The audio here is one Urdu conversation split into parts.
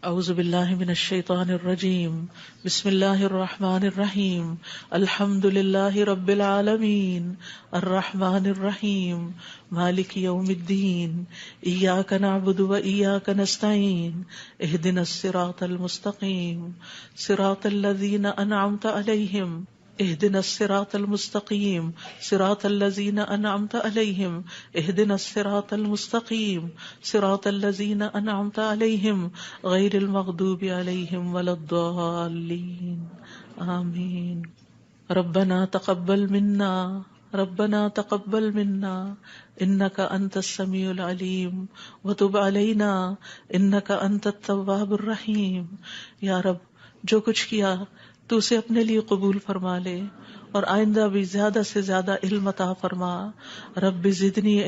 اعوذ باللہ من الشیطان الرجیم بسم اللہ الرحمن الرحیم الحمد للہ رب العالمین الرحمن الرحیم مالک یوم الدین ایاک نعبد و ایاک نستعین اہدنا الصراط المستقیم صراط الذین انعمت علیہم اهدنا الصراط المستقیم صراط الذین انعمت علیہم اهدنا الصراط المستقیم صراط الذین انعمت علیہم غیر المغضوب علیہم ولا الضالین آمین۔ ربنا تقبل منا انک انت السمیع العلیم وتب علینا انک انت التواب الرحیم۔ یا رب، جو کچھ کیا تو اسے اپنے لیے قبول فرما لے اور آئندہ بھی زیادہ سے زیادہ علم عطا فرما۔ رب زدنی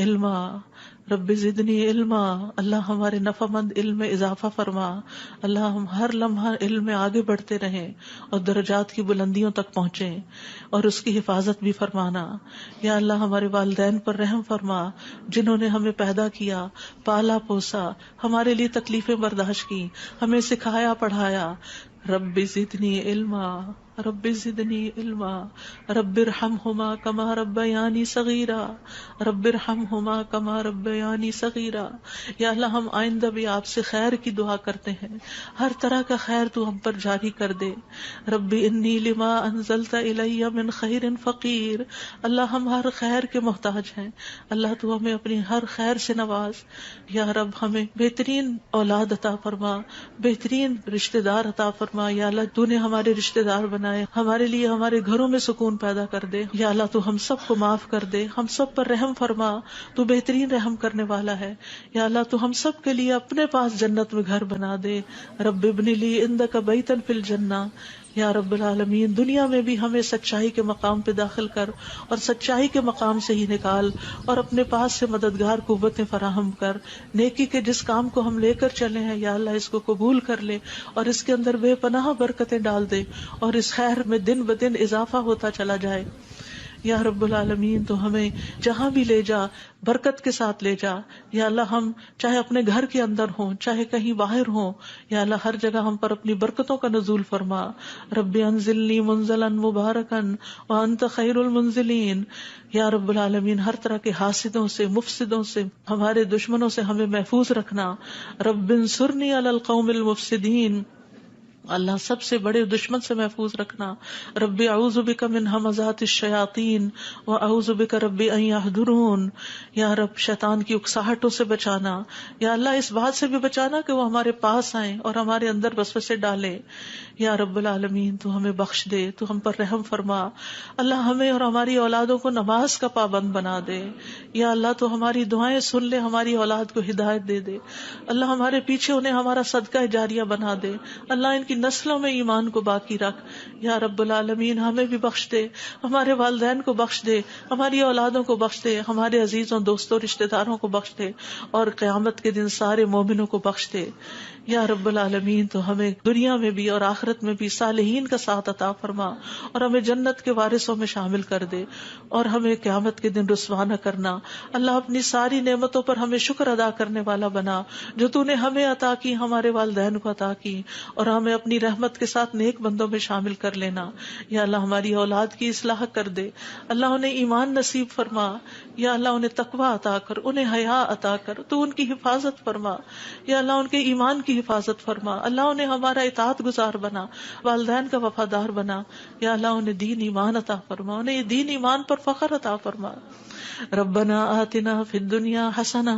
علما، اللہ ہمارے نفع مند علم میں اضافہ فرما۔ اللہ ہم ہر لمحہ علم میں آگے بڑھتے رہیں اور درجات کی بلندیوں تک پہنچیں اور اس کی حفاظت بھی فرمانا۔ یا اللہ ہمارے والدین پر رحم فرما، جنہوں نے ہمیں پیدا کیا، پالا پوسا، ہمارے لیے تکلیفیں برداشت کی، ہمیں سکھایا پڑھایا۔ رب زدنی علما رب ارحمہما کما ربیانی صغیرا یا اللہ ہم آئندہ بھی آپ سے خیر کی دعا کرتے ہیں، ہر طرح کا خیر تو ہم پر جاری کر دے۔ رب انی لما انزلت الی من خیر فقیر، اللہ ہم ہر خیر کے محتاج ہیں، اللہ تو ہمیں اپنی ہر خیر سے نواز۔ یا رب ہمیں بہترین اولاد عطا فرما، بہترین رشتہ دار عطا فرما۔ یا اللہ تو نے ہمارے رشتہ دار بنائے، ہمارے لیے ہمارے گھروں میں سکون پیدا کر دے۔ یا اللہ تو ہم سب کو معاف کر دے، ہم سب پر رحم فرما، تو بہترین رحم کرنے والا ہے۔ یا اللہ تو ہم سب کے لیے اپنے پاس جنت میں گھر بنا دے۔ رب ابن لی عندک بیتا فی الجنہ، یا رب العالمین دنیا میں بھی ہمیں سچائی کے مقام پہ داخل کر اور سچائی کے مقام سے ہی نکال، اور اپنے پاس سے مددگار قوتیں فراہم کر۔ نیکی کے جس کام کو ہم لے کر چلے ہیں یا اللہ اس کو قبول کر لے اور اس کے اندر بے پناہ برکتیں ڈال دے اور اس خیر میں دن بدن اضافہ ہوتا چلا جائے۔ یا رب العالمین تو ہمیں جہاں بھی لے جا برکت کے ساتھ لے جا۔ یا اللہ ہم چاہے اپنے گھر کے اندر ہوں چاہے کہیں باہر ہوں، یا اللہ ہر جگہ ہم پر اپنی برکتوں کا نزول فرما۔ رب انزلنی منزلا مبارکا وانت خیر المنزلین۔ یا رب العالمین ہر طرح کے حاسدوں سے، مفسدوں سے، ہمارے دشمنوں سے ہمیں محفوظ رکھنا۔ رب انصرنی علی القوم المفسدین، اللہ سب سے بڑے دشمن سے محفوظ رکھنا۔ رب اعوذ بک من ہمزات الشیاطین واعوذ بک رب ان یحضرون، یا رب شیطان کی اکساہٹوں سے بچانا، یا اللہ اس بات سے بھی بچانا کہ وہ ہمارے پاس آئیں اور ہمارے اندر وسوسے ڈالیں۔ یا رب العالمین تو ہمیں بخش دے، تو ہم پر رحم فرما۔ اللہ ہمیں اور ہماری اولادوں کو نماز کا پابند بنا دے۔ یا اللہ تو ہماری دعائیں سن لے، ہماری اولاد کو ہدایت دے دے۔ اللہ ہمارے پیچھے انہیں ہمارا صدقہ جاریہ بنا دے۔ اللہ ان کی نسلوں میں ایمان کو باقی رکھ۔ یا رب العالمین ہمیں بھی بخش دے، ہمارے والدین کو بخش دے، ہماری اولادوں کو بخش دے، ہمارے عزیزوں دوستوں رشتہ داروں کو بخش دے، اور قیامت کے دن سارے مومنوں کو بخش دے۔ یا رب العالمین تو ہمیں دنیا میں بھی اور آخرت میں بھی صالحین کا ساتھ عطا فرما اور ہمیں جنت کے وارثوں میں شامل کر دے، اور ہمیں قیامت کے دن رسوا نہ کرنا۔ اللہ اپنی ساری نعمتوں پر ہمیں شکر ادا کرنے والا بنا، جو تو نے ہمیں عطا کی، ہمارے والدین کو عطا کی، اور ہمیں اپنی رحمت کے ساتھ نیک بندوں میں شامل کر لینا۔ یا اللہ ہماری اولاد کی اصلاح کر دے، اللہ انہیں ایمان نصیب فرما۔ یا اللہ انہیں تقوی عطا کر، انہیں حیا عطا کر، تو ان کی حفاظت فرما۔ یا اللہ ان کے ایمان کی حفاظت فرما، اللہ انہیں ہمارا اطاعت گزار بنا، والدین کا وفادار بنا۔ یا اللہ انہیں دین ایمان عطا فرما، انہیں دین ایمان پر فخر عطا فرما۔ ربنا آتنا فی الدنیا حسنہ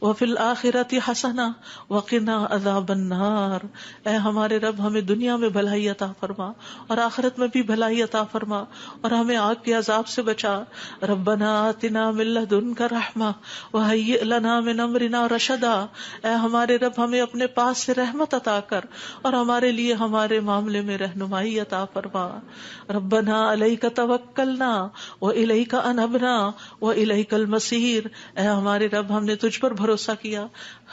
وفی الآخرۃ حسنہ وقنا عذاب النار۔ اے ہمارے رب ہمیں دنیا میں بھلائی عطا فرما اور آخرت میں بھی بھلائی عطا فرما، اور ہمیں آگ کے عذاب سے بچا۔ ربنا آتنا من لدنک رحمہ وہیئ لنا من امرنا رشدا۔ اے ہمارے رب ہمیں اپنے پاس سے رحمت عطا کر اور ہمارے لیے ہمارے معاملے میں رہنمائی عطا فرما۔ ربنا علیک توکلنا والیک انبنا والیک المصیر۔ اے ہمارے رب ہم نے تجھ پر بھروسہ کیا،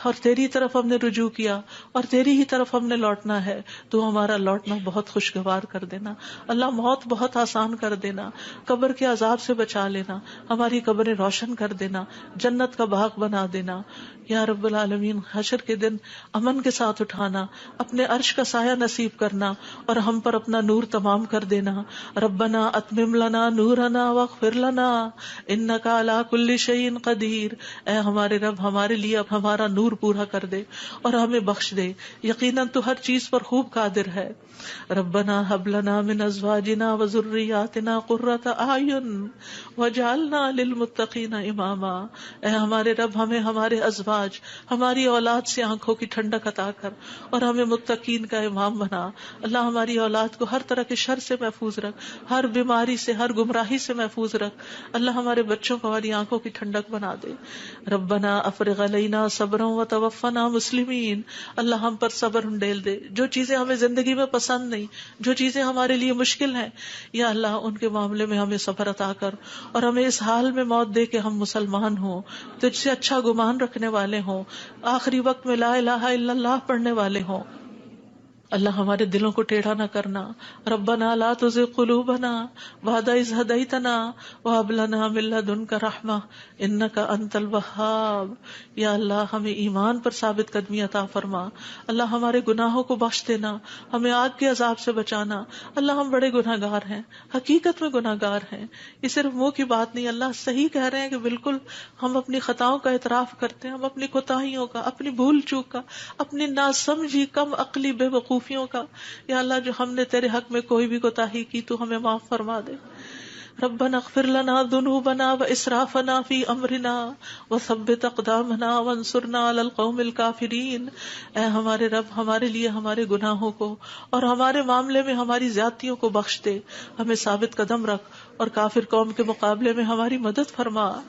اور تیری طرف ہم نے رجوع کیا اور تیری ہی طرف ہم نے لوٹنا ہے، تو ہمارا لوٹنا بہت خوشگوار کر دینا اللہ، موت بہت آسان کر دینا، قبر کے عذاب سے بچا لینا، ہماری قبریں روشن کر دینا، جنت کا باغ بنا دینا یا رب العالمین، حشر کے دن امن کے ساتھ اٹھانا، اپنے عرش کا سایہ نصیب کرنا اور ہم پر اپنا نور تمام کر دینا۔ ربنا اتمم لنا نورنا واغفر لنا انک علی کل شیء قدیر، اے ہمارے رب ہمارے لیے اب ہمارا نور پورا کر دے اور ہمیں بخش دے، یقیناً تو ہر چیز پر خوب قادر ہے۔ ربنا هب لنا من ازواجنا وذرياتنا قرة اعین واجعلنا للمتقین اماما، اے ہمارے رب ہمیں ہمارے ازواج، ہماری اولاد سے آنکھوں کی ٹھنڈک عطا کر اور ہمیں متقین کا امام بنا۔ اللہ ہماری اولاد کو ہر طرح کے شر سے محفوظ رکھ، ہر بیماری سے، ہر گمراہی سے محفوظ رکھ۔ اللہ ہمارے بچوں کو ہماری آنکھوں کی ٹھنڈک بنا دے۔ ربنا افرغ علینا صبرا وتوفنا مسلمین، اللہ ہم پر صبر انڈیل دے، جو چیزیں ہمیں زندگی میں پسند نہیں، جو چیزیں ہمارے لیے مشکل ہیں، یا اللہ ان کے معاملے میں ہمیں صبر عطا کر اور ہمیں اس حال میں موت دے کہ ہم مسلمان ہوں، تجھ سے اچھا گمان رکھنے والے ہوں، آخری وقت میں لا الہ الا اللہ پڑھنے والے ہوں۔ اللہ ہمارے دلوں کو ٹیڑھا نہ کرنا۔ ربنا لا تزغ قلوبنا بعد اذ ہدیتنا وہب لنا من لدنک رحمہ انک انت الوہاب، یا اللہ ہمیں ایمان پر ثابت قدمی عطا فرما۔ اللہ ہمارے گناہوں کو بخش دینا، ہمیں آگ کے عذاب سے بچانا۔ اللہ ہم بڑے گناہ گار ہیں، حقیقت میں گناہ گار ہیں، یہ صرف منہ کی بات نہیں، اللہ صحیح کہہ رہے ہیں کہ بالکل ہم اپنی خطاؤں کا اعتراف کرتے ہیں، ہم اپنی کوتاہیوں کا، اپنی بھول چوک کا، اپنی ناسمجھی کم عقلی بے وقوفیوں کا، یا اللہ جو ہم نے تیرے حق میں کوئی بھی کوتاہی کی تو ہمیں معاف فرما دے۔ ربنا اغفر لنا ذنوبنا واسرافنا فی امرنا وثبت اقدامنا وانصرنا علی القوم الکافرین، اے ہمارے رب ہمارے لیے ہمارے گناہوں کو اور ہمارے معاملے میں ہماری زیادتیوں کو بخش دے، ہمیں ثابت قدم رکھ اور کافر قوم کے مقابلے میں ہماری مدد فرما۔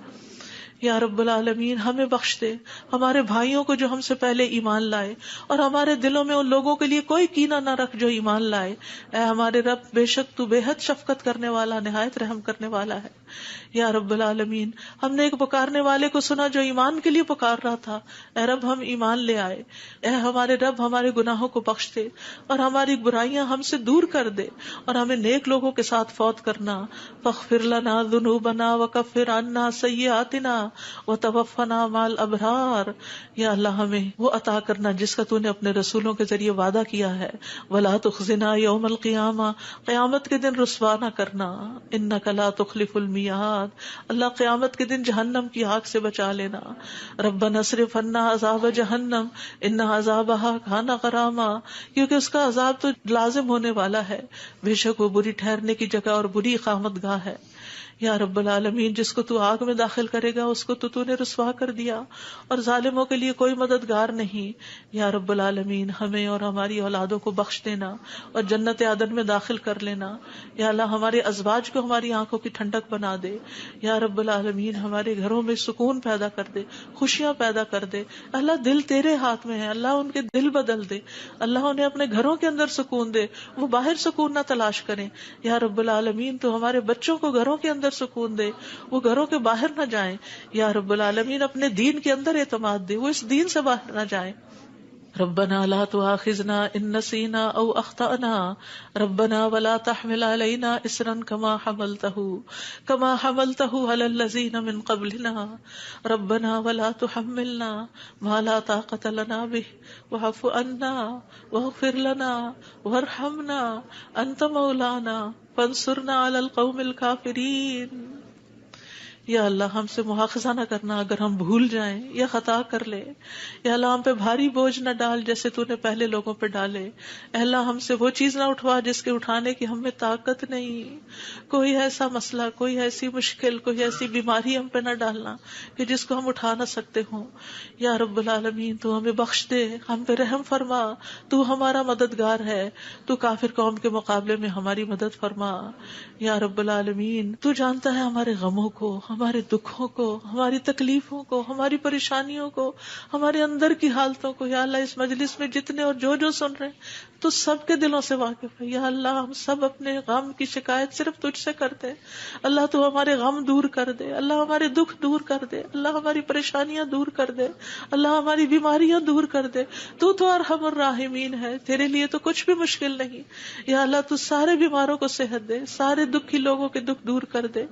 یا رب العالمین ہمیں بخش دے، ہمارے بھائیوں کو جو ہم سے پہلے ایمان لائے، اور ہمارے دلوں میں ان لوگوں کے لیے کوئی کینہ نہ رکھ جو ایمان لائے۔ اے ہمارے رب بے شک تو بے حد شفقت کرنے والا، نہایت رحم کرنے والا ہے۔ یا رب العالمین ہم نے ایک پکارنے والے کو سنا جو ایمان کے لیے پکار رہا تھا، اے رب ہم ایمان لے آئے۔ اے ہمارے رب ہمارے گناہوں کو بخش دے اور ہماری برائیاں ہم سے دور کر دے اور ہمیں نیک لوگوں کے ساتھ فوت کرنا۔ فاغفر لنا ذنوبنا وکفر عنا سیئاتنا وتوفنا مع الابرار، یا اللہ ہمیں وہ عطا کرنا جس کا تو نے اپنے رسولوں کے ذریعے وعدہ کیا ہے۔ ولا تخزنا یوم القیامہ، قیامت کے دن رسوا نہ کرنا۔ انک لا تخلف المیعاد، اللہ قیامت کے دن جہنم کی آگ سے بچا لینا۔ ربنا اصرف عنا عذاب جہنم ان عذابها کان غراما، کیونکہ اس کا عذاب تو لازم ہونے والا ہے، بے شک وہ بری ٹھہرنے کی جگہ اور بری اقامت گاہ ہے۔ یا رب العالمین جس کو تو آگ میں داخل کرے گا اس کو تو نے رسوا کر دیا، اور ظالموں کے لیے کوئی مددگار نہیں۔ یا رب العالمین ہمیں اور ہماری اولادوں کو بخش دینا اور جنت عدن میں داخل کر لینا۔ یا اللہ ہمارے ازواج کو ہماری آنکھوں کی ٹھنڈک بنا دے۔ یا رب العالمین ہمارے گھروں میں سکون پیدا کر دے، خوشیاں پیدا کر دے۔ اللہ دل تیرے ہاتھ میں ہے، اللہ ان کے دل بدل دے، اللہ انہیں اپنے گھروں کے اندر سکون دے، وہ باہر سکون نہ تلاش کریں۔ یا رب العالمین تو ہمارے بچوں کو گھروں کے اندر سکون دے، وہ گھروں کے باہر نہ جائیں۔ یا رب العالمین اپنے دین کے اندر اعتماد دے، وہ اس دین سے باہر نہ جائیں۔ ربنا لا تؤاخذنا ان نسينا او اخطأنا ربنا ولا تحمل علينا اصرا كما حملته على الذين من قبلنا ربنا ولا تحملنا ما لا طاقة لنا به واعف عنا واغفر لنا وارحمنا انت مولانا فانصرنا على القوم الكافرين۔ یا اللہ ہم سے مواخذہ نہ کرنا اگر ہم بھول جائیں یا خطا کر لیں۔ یا اللہ ہم پہ بھاری بوجھ نہ ڈال جیسے تو نے پہلے لوگوں پہ ڈالے۔ اے اللہ ہم سے وہ چیز نہ اٹھوا جس کے اٹھانے کی ہم میں طاقت نہیں۔ کوئی ایسا مسئلہ، کوئی ایسی مشکل، کوئی ایسی بیماری ہم پہ نہ ڈالنا کہ جس کو ہم اٹھا نہ سکتے ہوں۔ یا رب العالمین تو ہمیں بخش دے، ہم پہ رحم فرما، تو ہمارا مددگار ہے، تو کافر قوم کے مقابلے میں ہماری مدد فرما۔ یا رب العالمین تو جانتا ہے ہمارے غموں کو، ہمارے دکھوں کو، ہماری تکلیفوں کو، ہماری پریشانیوں کو، ہمارے اندر کی حالتوں کو یا اللہ اس مجلس میں جتنے اور جو سن رہے ہیں تو سب کے دلوں سے واقف ہے یا اللہ. ہم سب اپنے غم کی شکایت صرف تجھ سے کرتے ہیں. اللہ تو ہمارے غم دور کر دے، اللہ ہمارے دکھ دور کر دے، اللہ ہماری پریشانیاں دور کر دے، اللہ ہماری بیماریاں دور کر دے. تو ارحم الراحمین ہے، تیرے لیے تو کچھ بھی مشکل نہیں. یا اللہ تو سارے بیماروں کو صحت دے، سارے دکھی لوگوں کے دکھ دور کر دے.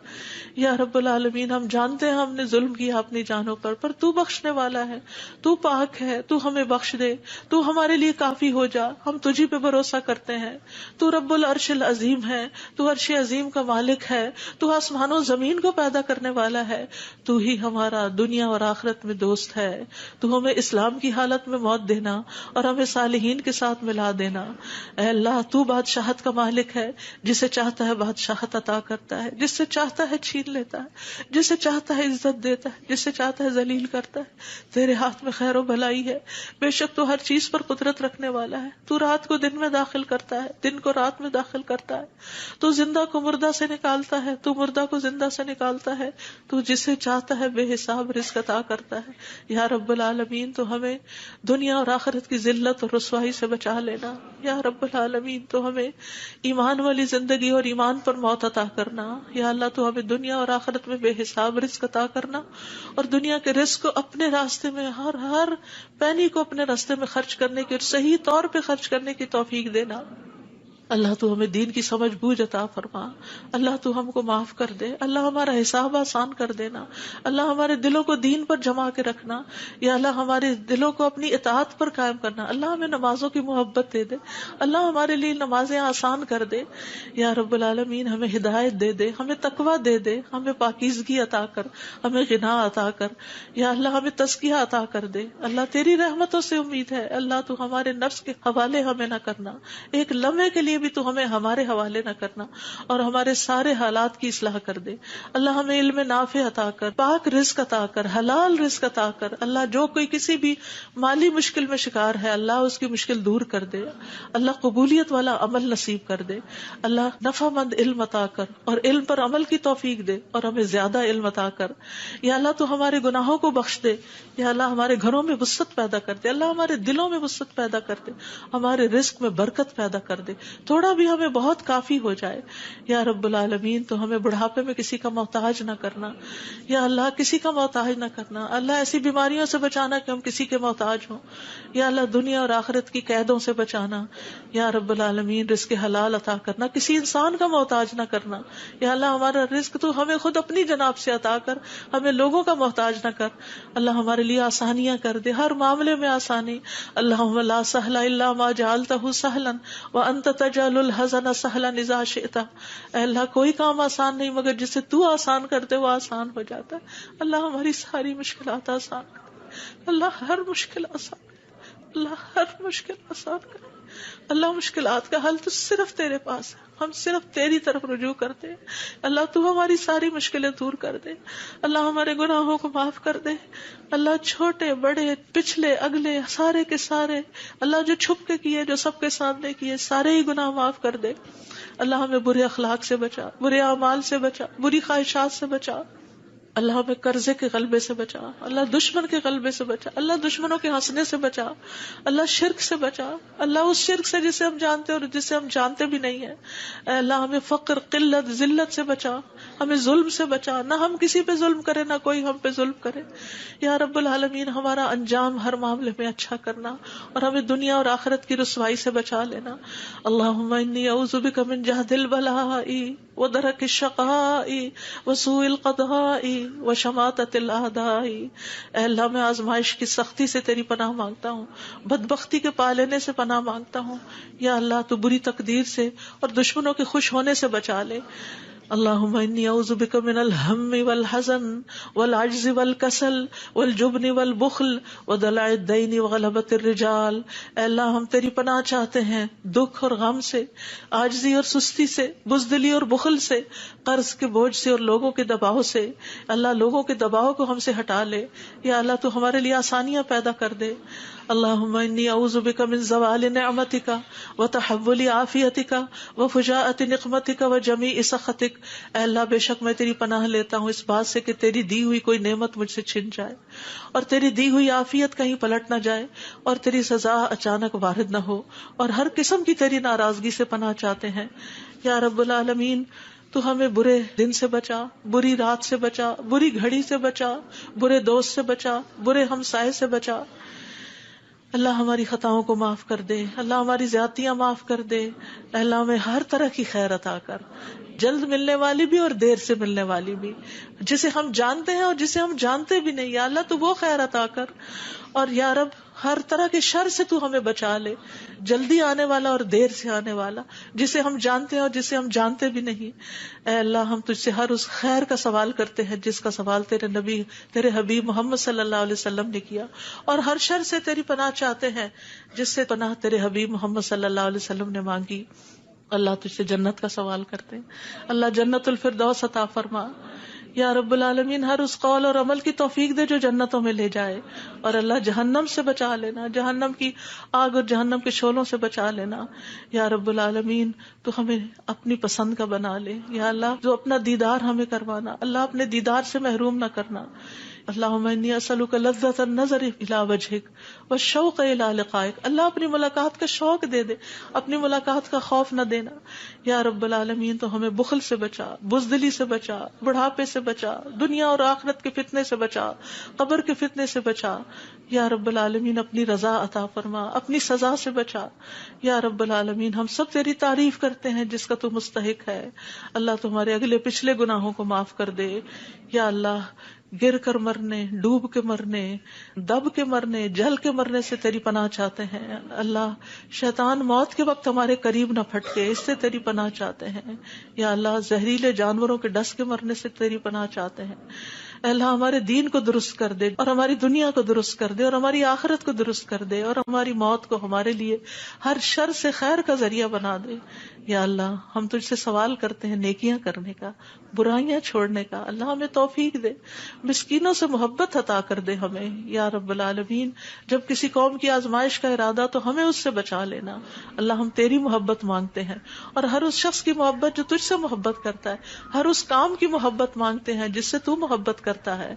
یا رب العالمین ہم جانتے ہیں ہم نے ظلم کیا اپنی جانوں پر تو بخشنے والا ہے، تو پاک ہے، تو ہمیں بخش دے، تو ہمارے لیے کافی ہو جا. ہم تجھی پہ بھروسہ کرتے ہیں. تو رب العرش العظیم ہے، تو عرش عظیم کا مالک ہے، تو آسمان و زمین کو پیدا کرنے والا ہے. تو ہی ہمارا دنیا اور آخرت میں دوست ہے. تو ہمیں اسلام کی حالت میں موت دینا اور ہمیں صالحین کے ساتھ ملا دینا. اے اللہ تو بادشاہت کا مالک ہے، جسے چاہتا ہے بادشاہت عطا کرتا ہے، جس سے چاہتا ہے چھین لیتا ہے، جسے چاہتا ہے عزت دیتا ہے، جسے چاہتا ہے ذلیل کرتا ہے. تیرے ہاتھ میں خیر و بھلائی ہے. بے شک تو ہر چیز پر قدرت رکھنے والا ہے. تو رات کو دن میں داخل کرتا ہے، دن کو رات میں داخل کرتا ہے. تو زندہ کو مردہ سے نکالتا ہے، تو مردہ کو زندہ سے نکالتا ہے. تو جسے چاہتا ہے بے حساب رزق عطا کرتا ہے. یا رب العالمین تو ہمیں دنیا اور آخرت کی ذلت اور رسوائی سے بچا لینا. یا رب العالمین تو ہمیں ایمان والی زندگی اور ایمان پر موت عطا کرنا. یا اللہ تو ہمیں دنیا اور آخرت میں بے حساب رزق عطا کرنا اور دنیا کے رزق کو اپنے راستے میں ہر پینی کو اپنے راستے میں خرچ کرنے کی اور صحیح طور پہ خرچ کرنے کی توفیق دینا. اللہ تو ہمیں دین کی سمجھ بوجھ عطا فرما. اللہ تو ہم کو معاف کر دے. اللہ ہمارا حساب آسان کر دینا. اللہ ہمارے دلوں کو دین پر جما کے رکھنا. یا اللہ ہمارے دلوں کو اپنی اطاعت پر قائم کرنا. اللہ ہمیں نمازوں کی محبت دے دے. اللہ ہمارے لیے نمازیں آسان کر دے. یا رب العالمین ہمیں ہدایت دے دے، ہمیں تقویٰ دے دے، ہمیں پاکیزگی عطا کر، ہمیں غنا عطا کر. یا اللہ ہمیں تزکیہ عطا کر دے. اللہ تیری رحمتوں سے امید ہے. اللہ تو ہمارے نفس کے حوالے ہمیں نہ کرنا. ایک لمحے کے لیے بھی تو ہمیں ہمارے حوالے نہ کرنا اور ہمارے سارے حالات کی اصلاح کر دے. اللہ ہمیں علم نافع عطا کر، پاک رزق عطا کر، حلال رزق عطا کر. اللہ جو کوئی کسی بھی مالی مشکل میں شکار ہے اللہ اس کی مشکل دور کر دے. اللہ قبولیت والا عمل نصیب کر دے. اللہ نفع مند علم عطا کر اور علم پر عمل کی توفیق دے اور ہمیں زیادہ علم عطا کر. یا اللہ تو ہمارے گناہوں کو بخش دے. یا اللہ ہمارے گھروں میں وسعت پیدا کر دے. اللہ ہمارے دلوں میں وسعت پیدا کر دے. ہمارے رزق میں برکت پیدا کر دے. تھوڑا بھی ہمیں بہت کافی ہو جائے. یا رب العالمین تو ہمیں بڑھاپے میں کسی کا محتاج نہ کرنا. یا اللہ کسی کا محتاج نہ کرنا. اللہ ایسی بیماریوں سے بچانا کہ ہم کسی کے محتاج ہوں. یا اللہ دنیا اور آخرت کی قیدوں سے بچانا. یا رب العالمین رزق حلال عطا کرنا، کسی انسان کا محتاج نہ کرنا. یا اللہ ہمارا رزق تو ہمیں خود اپنی جناب سے عطا کر، ہمیں لوگوں کا محتاج نہ کر. اللہ ہمارے لیے آسانیاں کر دے، ہر معاملے میں آسانی. اللہم لا سہل الا ما جعلتہ سہلا وانت تجعل الحزن سہلا اذا شئت. اے اللہ کوئی کام آسان نہیں مگر جسے تو آسان کرتے وہ آسان ہو جاتا ہے. اللہ ہماری ساری مشکلات آسان کر. اللہ ہر مشکل آسان کر. اللہ ہر مشکل آسان کر. اللہ مشکلات کا حل تو صرف تیرے پاس ہے. ہم صرف تیری طرف رجوع کرتے ہیں. اللہ تو ہماری ساری مشکلیں دور کر دے. اللہ ہمارے گناہوں کو معاف کر دے. اللہ چھوٹے بڑے پچھلے اگلے سارے کے سارے اللہ جو چھپ کے کیے جو سب کے سامنے کیے سارے ہی گناہ معاف کر دے. اللہ ہمیں برے اخلاق سے بچا، برے اعمال سے بچا، بری خواہشات سے بچا. اللہ ہمیں قرضے کے غلبے سے بچا. اللہ دشمن کے غلبے سے بچا. اللہ دشمنوں کے ہنسنے سے بچا. اللہ شرک سے بچا. اللہ اس شرک سے جسے ہم جانتے اور جسے ہم جانتے بھی نہیں ہیں. اے اللہ ہمیں فقر، قلت، ذلت سے بچا. ہمیں ظلم سے بچا. نہ ہم کسی پہ ظلم کرے نہ کوئی ہم پہ ظلم کرے. یا رب العالمین ہمارا انجام ہر معاملے میں اچھا کرنا اور ہمیں دنیا اور آخرت کی رسوائی سے بچا لینا. اللہم انی اعوذ بک من جہد البلاء ودرک الشقاء وسوء القضاء وشماتۃ الاعداء. اے اللہ میں آزمائش کی سختی سے تیری پناہ مانگتا ہوں، بدبختی کے پا لینے سے پناہ مانگتا ہوں. یا اللہ تو بری تقدیر سے اور دشمنوں کے خوش ہونے سے بچا لے. اللہم انی اعوذ بک من الہم والحزن والعجز والکسل والجبن والبخل ودلع الدین وغلبۃ الرجال. اے اللہ ہم تیری پناہ چاہتے ہیں دکھ اور غم سے، عاجزی اور سستی سے، بزدلی اور بخل سے، قرض کے بوجھ سے اور لوگوں کے دباؤ سے. اللہ لوگوں کے دباؤ کو ہم سے ہٹا لے. یا اللہ تو ہمارے لیے آسانیاں پیدا کر دے. اللہم انی اعوذ بک من زوال نعمتک وتحول عافیتک وفجاءۃ نقمتک وجمیع سخطک. بک، اے اللہ بے شک میں تیری پناہ لیتا ہوں اس بات سے کہ تیری دی ہوئی کوئی نعمت مجھ سے چھن جائے، اور تیری دی ہوئی عافیت کہیں پلٹ نہ جائے، اور تیری سزا اچانک وارد نہ ہو، اور ہر قسم کی تیری ناراضگی سے پناہ چاہتے ہیں یا رب العالمین۔ تو ہمیں برے دن سے بچا، بری رات سے بچا، بری گھڑی سے بچا، برے دوست سے بچا، برے ہمسائے سے بچا۔ اللہ ہماری خطاؤں کو معاف کر دے، اللہ ہماری زیادتیاں معاف کر دے، اللہ ہمیں ہر طرح کی خیر عطا کر، جلد ملنے والی بھی اور دیر سے ملنے والی بھی، جسے ہم جانتے ہیں اور جسے ہم جانتے بھی نہیں، یا اللہ تو وہ خیر عطا کر، اور یا رب ہر طرح کے شر سے تو ہمیں بچا لے، جلدی آنے والا اور دیر سے آنے والا، جسے ہم جانتے ہیں اور جسے ہم جانتے بھی نہیں۔ اے اللہ ہم تجھ سے ہر اس خیر کا سوال کرتے ہیں جس کا سوال تیرے نبی، تیرے حبیب محمد صلی اللہ علیہ وسلم نے کیا، اور ہر شر سے تیری پناہ چاہتے ہیں جس سے پناہ تیرے حبیب محمد صلی اللہ علیہ وسلم نے مانگی۔ اللہ تجھ سے جنت کا سوال کرتے ہیں، اللہ جنت الفردوس عطا فرما یا رب العالمین، ہر اس قول اور عمل کی توفیق دے جو جنتوں میں لے جائے، اور اللہ جہنم سے بچا لینا، جہنم کی آگ اور جہنم کے شعلوں سے بچا لینا یا رب العالمین۔ تو ہمیں اپنی پسند کا بنا لے یا اللہ، جو اپنا دیدار ہمیں کروانا، اللہ اپنے دیدار سے محروم نہ کرنا۔ اللہم انی اسألک لذۃ النظر الی وجہک والشوق الی لقائک، اللہ اپنی ملاقات کا شوق دے دے، اپنی ملاقات کا خوف نہ دینا یا رب العالمین۔ تو ہمیں بخل سے بچا، بزدلی سے بچا، بڑھاپے سے بچا، دنیا اور آخرت کے فتنے سے بچا، قبر کے فتنے سے بچا یا رب العالمین۔ اپنی رضا عطا فرما، اپنی سزا سے بچا یا رب العالمین۔ ہم سب تیری تعریف کرتے ہیں جس کا تو مستحق ہے، اللہ تمہارے اگلے پچھلے گناہوں کو معاف کر دے یا اللہ۔ گر کر مرنے، ڈوب کے مرنے، دب کے مرنے، جل کے مرنے سے تیری پناہ چاہتے ہیں اللہ۔ شیطان موت کے وقت ہمارے قریب نہ پھٹکے، اس سے تیری پناہ چاہتے ہیں یا اللہ۔ زہریلے جانوروں کے ڈس کے مرنے سے تیری پناہ چاہتے ہیں اے اللہ۔ ہمارے دین کو درست کر دے اور ہماری دنیا کو درست کر دے اور ہماری آخرت کو درست کر دے، اور ہماری موت کو ہمارے لیے ہر شر سے خیر کا ذریعہ بنا دے یا اللہ۔ ہم تجھ سے سوال کرتے ہیں نیکیاں کرنے کا، برائیاں چھوڑنے کا، اللہ ہمیں توفیق دے، مسکینوں سے محبت عطا کر دے ہمیں یا رب العالمین۔ جب کسی قوم کی آزمائش کا ارادہ تو ہمیں اس سے بچا لینا اللہ۔ ہم تیری محبت مانگتے ہیں، اور ہر اس شخص کی محبت جو تجھ سے محبت کرتا ہے، ہر اس کام کی محبت مانگتے ہیں جس سے تو محبت کرتا ہے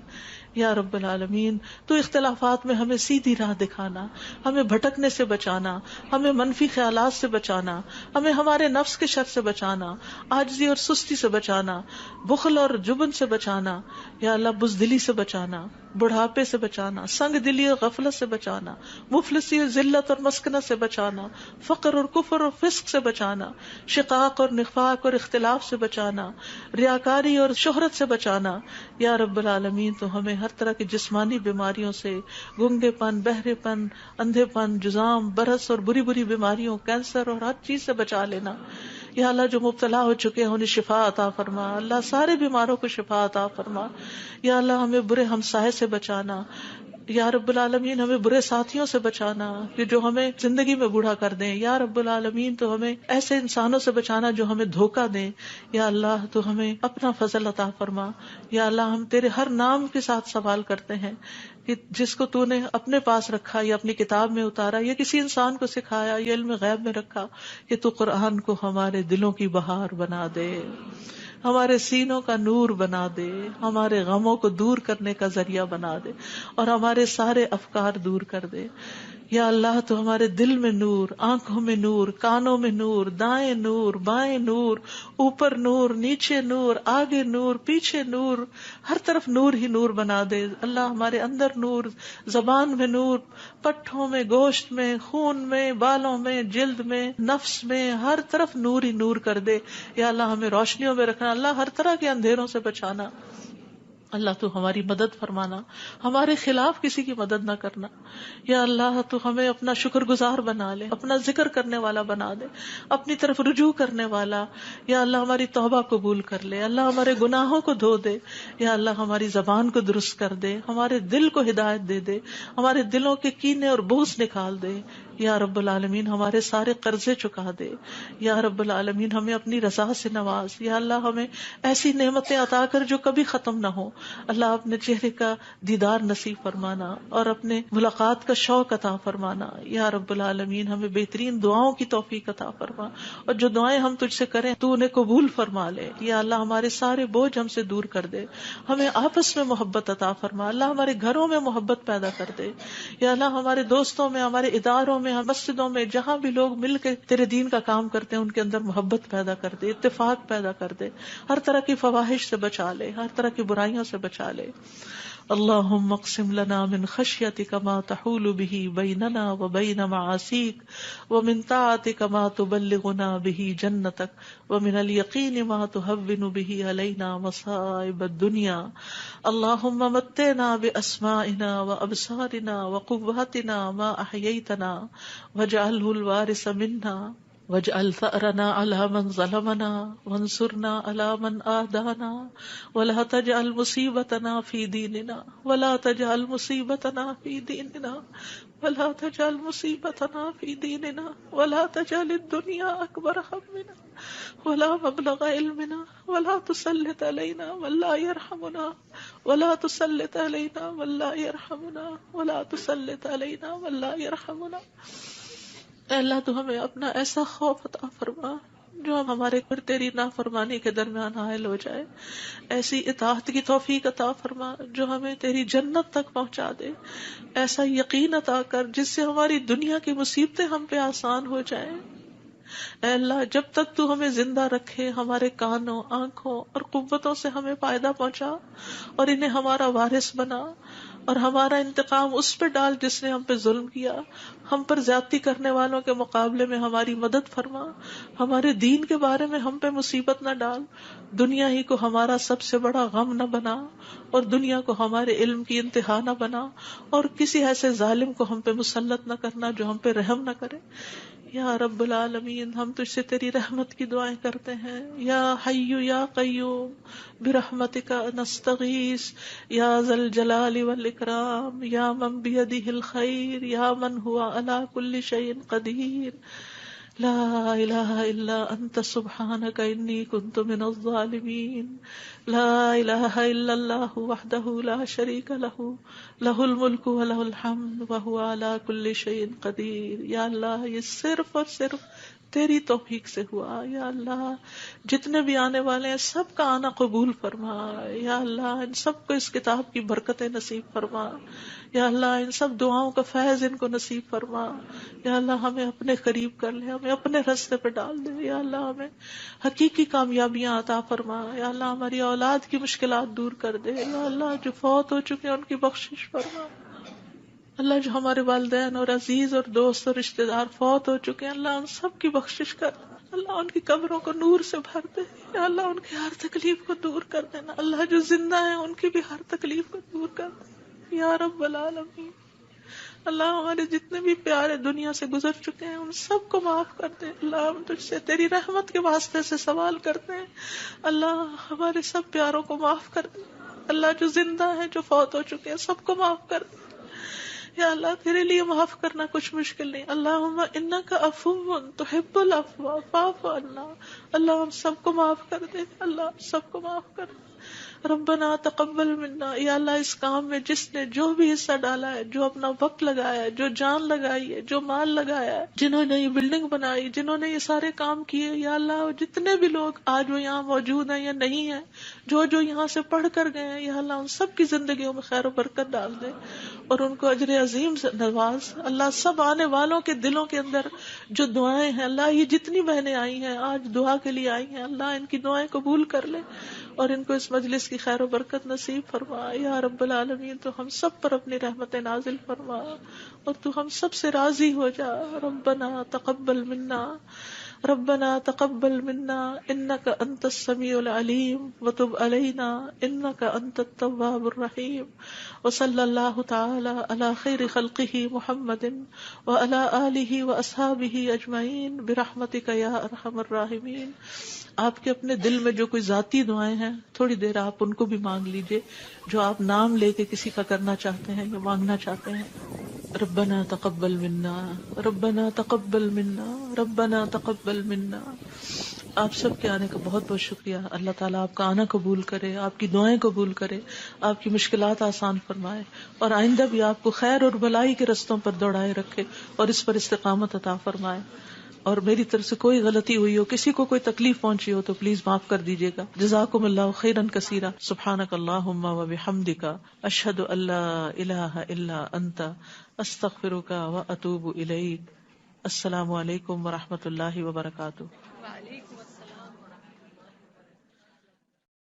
یا رب العالمین۔ تو اختلافات میں ہمیں سیدھی راہ دکھانا، ہمیں بھٹکنے سے بچانا، ہمیں منفی خیالات سے بچانا، ہمیں ہمارے نفس کے شر سے بچانا، عاجزی اور سستی سے بچانا، بخل اور جبن سے بچانا یا اللہ، بزدلی سے بچانا، بڑھاپے سے بچانا، سنگ دلی اور غفلت سے بچانا، مفلسی اور ذلت اور مسکنت سے بچانا، فقر اور کفر اور فسق سے بچانا، شقاق اور نفاق اور اختلاف سے بچانا، ریاکاری اور شہرت سے بچانا یا رب العالمین۔ تو ہمیں ہر طرح کی جسمانی بیماریوں سے، گنگے پن، بہرے پن، اندھے پن، جزام، برس اور بری بری بیماریوں، کینسر اور ہر چیز سے بچا لینا یا اللہ۔ جو مبتلا ہو چکے ہیں انہیں شفا عطا فرما اللہ، سارے بیماروں کو شفا عطا فرما یا اللہ۔ ہمیں برے ہمسائے سے بچانا یا رب العالمین، ہمیں برے ساتھیوں سے بچانا کہ جو ہمیں زندگی میں بوڑھا کر دیں یا رب العالمین۔ تو ہمیں ایسے انسانوں سے بچانا جو ہمیں دھوکہ دیں یا اللہ۔ تو ہمیں اپنا فضل عطا فرما یا اللہ۔ ہم تیرے ہر نام کے ساتھ سوال کرتے ہیں کہ جس کو تو نے اپنے پاس رکھا یا اپنی کتاب میں اتارا یا کسی انسان کو سکھایا یا علم غیب میں رکھا، کہ تو قرآن کو ہمارے دلوں کی بہار بنا دے، ہمارے سینوں کا نور بنا دے، ہمارے غموں کو دور کرنے کا ذریعہ بنا دے، اور ہمارے سارے افکار دور کر دے یا اللہ۔ تو ہمارے دل میں نور، آنکھوں میں نور، کانوں میں نور، دائیں نور، بائیں نور، اوپر نور، نیچے نور، آگے نور، پیچھے نور، ہر طرف نور ہی نور بنا دے اللہ۔ ہمارے اندر نور، زبان میں نور، پٹھوں میں، گوشت میں، خون میں، بالوں میں، جلد میں، نفس میں، ہر طرف نور ہی نور کر دے یا اللہ۔ ہمیں روشنیوں میں رکھنا اللہ، ہر طرح کے اندھیروں سے بچانا اللہ۔ تو ہماری مدد فرمانا، ہمارے خلاف کسی کی مدد نہ کرنا یا اللہ۔ تو ہمیں اپنا شکر گزار بنا لے، اپنا ذکر کرنے والا بنا دے، اپنی طرف رجوع کرنے والا یا اللہ۔ ہماری توبہ قبول کر لے اللہ، ہمارے گناہوں کو دھو دے یا اللہ۔ ہماری زبان کو درست کر دے، ہمارے دل کو ہدایت دے دے، ہمارے دلوں کے کینے اور بغض نکال دے یا رب العالمین ہمارے سارے قرضے چکا دے. یا رب العالمین ہمیں اپنی رضا سے نواز. یا اللہ ہمیں ایسی نعمتیں عطا کر جو کبھی ختم نہ ہو. اللہ اپنے چہرے کا دیدار نصیب فرمانا اور اپنے ملاقات کا شوق عطا فرمانا. یا رب العالمین ہمیں بہترین دعاؤں کی توفیق عطا فرما، اور جو دعائیں ہم تجھ سے کریں تو انہیں قبول فرما لے. یا اللہ ہمارے سارے بوجھ ہم سے دور کر دے، ہمیں آپس میں محبت عطا فرما. اللہ ہمارے گھروں میں محبت پیدا کر دے. یا اللہ ہمارے دوستوں میں، ہمارے اداروں میں، مسجدوں میں، جہاں بھی لوگ مل کے تیرے دین کا کام کرتے ہیں ان کے اندر محبت پیدا کر دے، اتفاق پیدا کر دے. ہر طرح کی فواحش سے بچا لے، ہر طرح کی برائیوں سے بچا لے. اللهم اقسم لنا من خشيتك ما تحول به بيننا وبين معاصيك ومن طاعتك ما تبلغنا به جنتك ومن اليقين ما تهون به علينا مصائب الدنيا. اللهم متعنا بأسمائنا وأبصارنا وقواتنا ما أحييتنا واجعله الوارث منا واجعل ثأرنا على من ظلمنا وانصرنا على من آدانا ولا تجعل مصيبتنا في ديننا ولا تجعل مصيبتنا في ديننا ولا تجعل مصيبتنا في ديننا ولا تجعل الدنيا أكبر همنا ولا مبلغ علمنا ولا تسلط علينا من لا يرحمنا ولا تسلط علينا من لا يرحمنا ولا تسلط علينا من لا يرحمنا. اے اللہ تو ہمیں اپنا ایسا خوف عطا فرما جو ہم ہمارے اور تیری نافرمانی کے درمیان حائل ہو جائے. ایسی اطاعت کی توفیق عطا فرما جو ہمیں تیری جنت تک پہنچا دے. ایسا یقین عطا کر جس سے ہماری دنیا کی مصیبتیں ہم پہ آسان ہو جائیں. اے اللہ جب تک تو ہمیں زندہ رکھے ہمارے کانوں، آنکھوں اور قوتوں سے ہمیں فائدہ پہنچا اور انہیں ہمارا وارث بنا، اور ہمارا انتقام اس پہ ڈال جس نے ہم پہ ظلم کیا. ہم پر زیادتی کرنے والوں کے مقابلے میں ہماری مدد فرما. ہمارے دین کے بارے میں ہم پہ مصیبت نہ ڈال. دنیا ہی کو ہمارا سب سے بڑا غم نہ بنا، اور دنیا کو ہمارے علم کی انتہا نہ بنا، اور کسی ایسے ظالم کو ہم پہ مسلط نہ کرنا جو ہم پہ رحم نہ کرے. یا رب العالمین ہم تجھ سے تیری رحمت کی دعائیں کرتے ہیں. یا حی یا قیوم برحمتک نستغیث یا ذا الجلال والاکرام یا من بیدہ الخیر یا من ہوا علی کل شیء قدیر. لا الہ الا انت سبحانک انی کنت من الظالمین. لا الہ الا اللہ وحدہ لا شریک لہ لہ الملک ولہ الحمد وہو علی کل شیء قدیر. یا اللہ یہ صرف اور صرف تیری توفیق سے ہوا. یا اللہ جتنے بھی آنے والے ہیں سب کا آنا قبول فرما. یا اللہ ان سب کو اس کتاب کی برکتیں نصیب فرما. یا اللہ ان سب دعاؤں کا فیض ان کو نصیب فرما. یا اللہ ہمیں اپنے قریب کر لے، ہمیں اپنے راستے پہ ڈال دے. یا اللہ ہمیں حقیقی کامیابیاں عطا فرما. یا اللہ ہماری اولاد کی مشکلات دور کر دے. یا اللہ جو فوت ہو چکے ہیں ان کی بخشش فرما. اللہ جو ہمارے والدین اور عزیز اور دوست اور رشتہ دار فوت ہو چکے ہیں اللہ ان سب کی بخشش کر. اللہ ان کی قبروں کو نور سے بھر دے. یا اللہ ان کی ہر تکلیف کو دور کر دینا. اللہ جو زندہ ہیں ان کی بھی ہر تکلیف کو دور کر دے یا رب العالمین. اللہ ہمارے جتنے بھی پیارے دنیا سے گزر چکے ہیں ان سب کو معاف کر دے. اللہ ہم تجھ سے تیری رحمت کے واسطے سے سوال کرتے ہیں اللہ ہمارے سب پیاروں کو معاف کر دے. اللہ جو زندہ ہیں جو فوت ہو چکے ہیں سب کو معاف کر دے. یا اللہ تیرے لیے معاف کرنا کچھ مشکل نہیں. اللہم انک عفو تحب العفو فاعف عنا. اللہ ہم سب کو معاف کر دے. اللہ سب کو معاف کر دے. ربنا تقبل منا. یا اللہ اس کام میں جس نے جو بھی حصہ ڈالا ہے، جو اپنا وقت لگایا ہے، جو جان لگائی ہے، جو مال لگایا ہے، جنہوں نے یہ بلڈنگ بنائی، جنہوں نے یہ سارے کام کیے، یا اللہ جتنے بھی لوگ آج وہ یہاں موجود ہیں یا نہیں ہیں، جو یہاں سے پڑھ کر گئے ہیں، یا اللہ ان سب کی زندگیوں میں خیر و برکت ڈال دے اور ان کو اجر عظیم سے نواز. اللہ سب آنے والوں کے دلوں کے اندر جو دعائیں ہیں، اللہ یہ جتنی بہنیں آئی ہیں آج دعا کے لیے آئی ہیں، اللہ ان کی دعائیں قبول کر لے اور ان کو اس مجلس کی خیر و برکت نصیب فرما. یا رب العالمین تو ہم سب پر اپنی رحمت نازل فرما اور تو ہم سب سے راضی ہو جا. ربنا تقبل منا ربنا تقبل منا انك انت السميع العليم وتب علينا انك انت التواب الرحيم. وصلى الله تعالى على خير خلقه محمد وعلى آله واصحابه اجمعين برحمتك يا ارحم الراحمين. آپ کے اپنے دل میں جو کوئی ذاتی دعائیں ہیں تھوڑی دیر آپ ان کو بھی مانگ لیجئے جو آپ نام لے کے کسی کا کرنا چاہتے ہیں یا مانگنا چاہتے ہیں. ربنا تقبل منا، ربنا تقبل منا، ربنا تقبل منا. آپ سب کے آنے کا بہت بہت شکریہ. اللہ تعالیٰ آپ کا آنا قبول کرے، آپ کی دعائیں قبول کرے، آپ کی مشکلات آسان فرمائے، اور آئندہ بھی آپ کو خیر اور بھلائی کے رستوں پر دوڑائے رکھے اور اس پر استقامت عطا فرمائے. اور میری طرف سے کوئی غلطی ہوئی ہو، کسی کو کوئی تکلیف پہنچی ہو تو پلیز معاف کر دیجیے گا. جزاکم اللہ خیرا کثیرا. سبحانک اللہم و بحمدک، اشہد ان لا الہ الا انت، استغفرک و اتوب الیک. السلام علیکم و رحمۃ اللہ وبرکاتہ.